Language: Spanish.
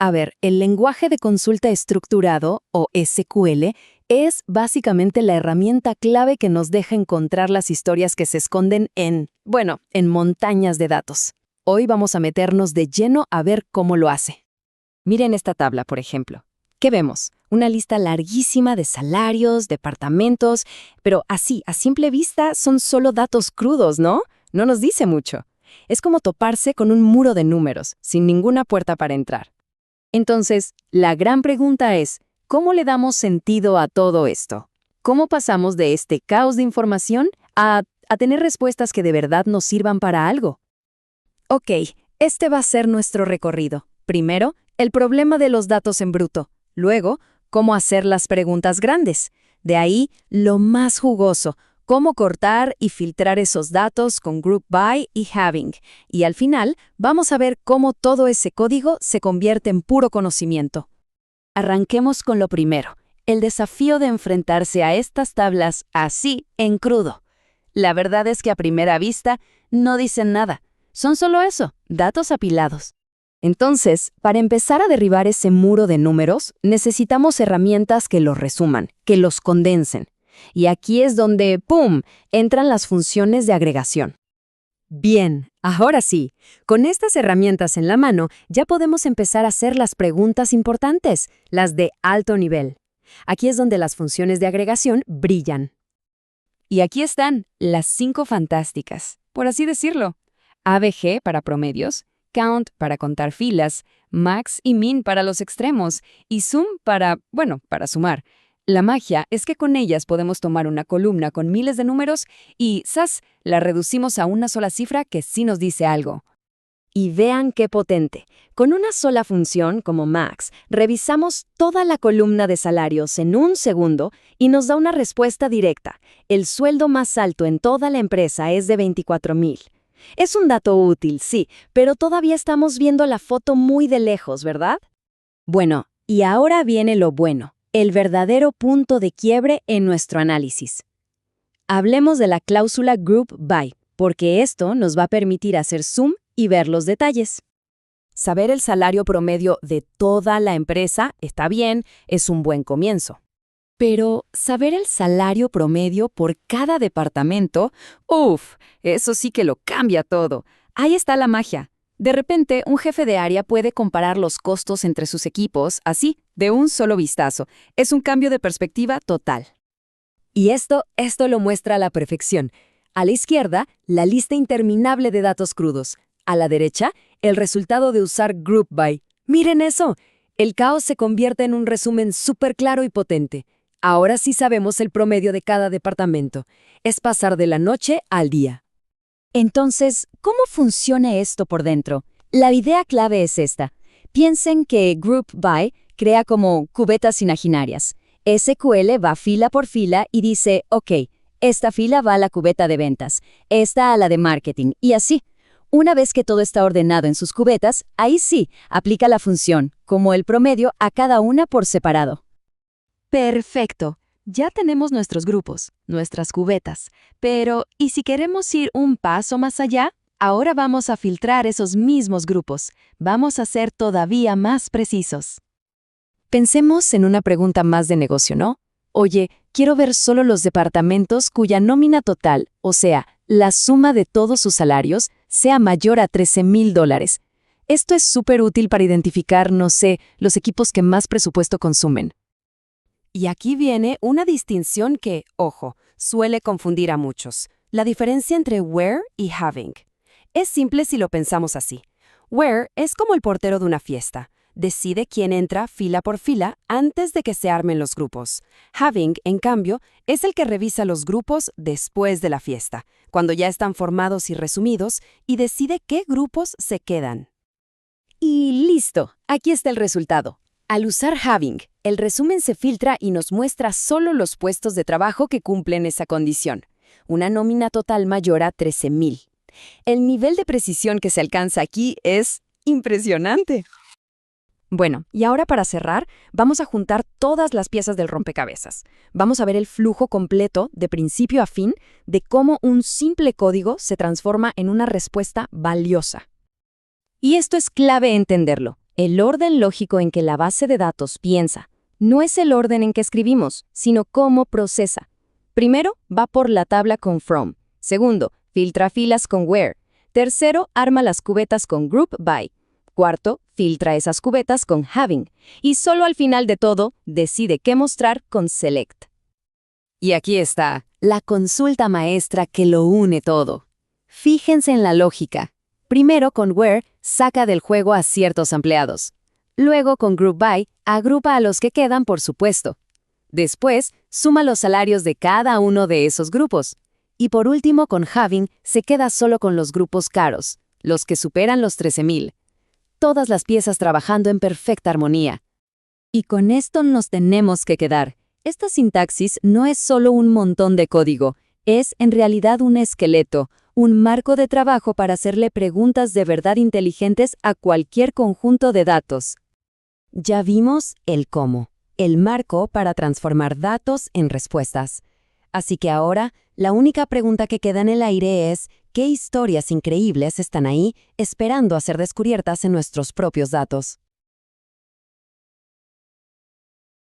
A ver, el lenguaje de consulta estructurado, o SQL, es básicamente la herramienta clave que nos deja encontrar las historias que se esconden en montañas de datos. Hoy vamos a meternos de lleno a ver cómo lo hace. Miren esta tabla, por ejemplo. ¿Qué vemos? Una lista larguísima de salarios, departamentos, pero así, a simple vista, son solo datos crudos, ¿no? No nos dice mucho. Es como toparse con un muro de números, sin ninguna puerta para entrar. Entonces, la gran pregunta es, ¿cómo le damos sentido a todo esto? ¿Cómo pasamos de este caos de información a tener respuestas que de verdad nos sirvan para algo? Ok, este va a ser nuestro recorrido. Primero, el problema de los datos en bruto. Luego, cómo hacer las preguntas grandes. De ahí, lo más jugoso, cómo cortar y filtrar esos datos con Group By y Having. Y al final, vamos a ver cómo todo ese código se convierte en puro conocimiento. Arranquemos con lo primero, el desafío de enfrentarse a estas tablas así, en crudo. La verdad es que a primera vista no dicen nada. Son solo eso, datos apilados. Entonces, para empezar a derribar ese muro de números, necesitamos herramientas que los resuman, que los condensen. Y aquí es donde, ¡pum!, entran las funciones de agregación. Bien, ahora sí, con estas herramientas en la mano, ya podemos empezar a hacer las preguntas importantes, las de alto nivel. Aquí es donde las funciones de agregación brillan. Y aquí están, las 5 fantásticas, por así decirlo. ABG para promedios, Count para contar filas, Max y Min para los extremos, y Sum para sumar. La magia es que con ellas podemos tomar una columna con miles de números y, ¡zas!, la reducimos a una sola cifra que sí nos dice algo. Y vean qué potente. Con una sola función, como Max, revisamos toda la columna de salarios en un segundo y nos da una respuesta directa. El sueldo más alto en toda la empresa es de 24,000. Es un dato útil, sí, pero todavía estamos viendo la foto muy de lejos, ¿verdad? Bueno, y ahora viene lo bueno, el verdadero punto de quiebre en nuestro análisis. Hablemos de la cláusula Group By, porque esto nos va a permitir hacer zoom y ver los detalles. Saber el salario promedio de toda la empresa está bien, es un buen comienzo. Pero saber el salario promedio por cada departamento, eso sí que lo cambia todo. Ahí está la magia. De repente, un jefe de área puede comparar los costos entre sus equipos, así, de un solo vistazo. Es un cambio de perspectiva total. Y esto lo muestra a la perfección. A la izquierda, la lista interminable de datos crudos. A la derecha, el resultado de usar Group By. ¡Miren eso! El caos se convierte en un resumen súper claro y potente. Ahora sí sabemos el promedio de cada departamento. Es pasar de la noche al día. Entonces, ¿cómo funciona esto por dentro? La idea clave es esta. Piensen que Group By crea como cubetas imaginarias. SQL va fila por fila y dice, ok, esta fila va a la cubeta de ventas, esta a la de marketing, y así. Una vez que todo está ordenado en sus cubetas, ahí sí, aplica la función, como el promedio, a cada una por separado. Perfecto. Ya tenemos nuestros grupos, nuestras cubetas. Pero, ¿y si queremos ir un paso más allá? Ahora vamos a filtrar esos mismos grupos. Vamos a ser todavía más precisos. Pensemos en una pregunta más de negocio, ¿no? Oye, quiero ver solo los departamentos cuya nómina total, o sea, la suma de todos sus salarios, sea mayor a $13,000. Esto es súper útil para identificar, no sé, los equipos que más presupuesto consumen. Y aquí viene una distinción que, ojo, suele confundir a muchos. La diferencia entre where y having. Es simple si lo pensamos así. Where es como el portero de una fiesta. Decide quién entra fila por fila antes de que se armen los grupos. Having, en cambio, es el que revisa los grupos después de la fiesta, cuando ya están formados y resumidos, y decide qué grupos se quedan. Y listo, aquí está el resultado. Al usar Having, el resumen se filtra y nos muestra solo los puestos de trabajo que cumplen esa condición. Una nómina total mayor a 13,000. El nivel de precisión que se alcanza aquí es impresionante. Bueno, y ahora para cerrar, vamos a juntar todas las piezas del rompecabezas. Vamos a ver el flujo completo, de principio a fin, de cómo un simple código se transforma en una respuesta valiosa. Y esto es clave entenderlo. El orden lógico en que la base de datos piensa no es el orden en que escribimos, sino cómo procesa. Primero, va por la tabla con from. Segundo, filtra filas con where. Tercero, arma las cubetas con group by. Cuarto, filtra esas cubetas con having. Y solo al final de todo, decide qué mostrar con select. Y aquí está, la consulta maestra que lo une todo. Fíjense en la lógica. Primero, con where, saca del juego a ciertos empleados. Luego, con group by, agrupa a los que quedan, por supuesto. Después, suma los salarios de cada uno de esos grupos. Y por último, con having, se queda solo con los grupos caros, los que superan los 13,000. Todas las piezas trabajando en perfecta armonía. Y con esto nos tenemos que quedar. Esta sintaxis no es solo un montón de código, es en realidad un esqueleto, un marco de trabajo para hacerle preguntas de verdad inteligentes a cualquier conjunto de datos. Ya vimos el cómo, el marco para transformar datos en respuestas. Así que ahora, la única pregunta que queda en el aire es, ¿qué historias increíbles están ahí esperando a ser descubiertas en nuestros propios datos?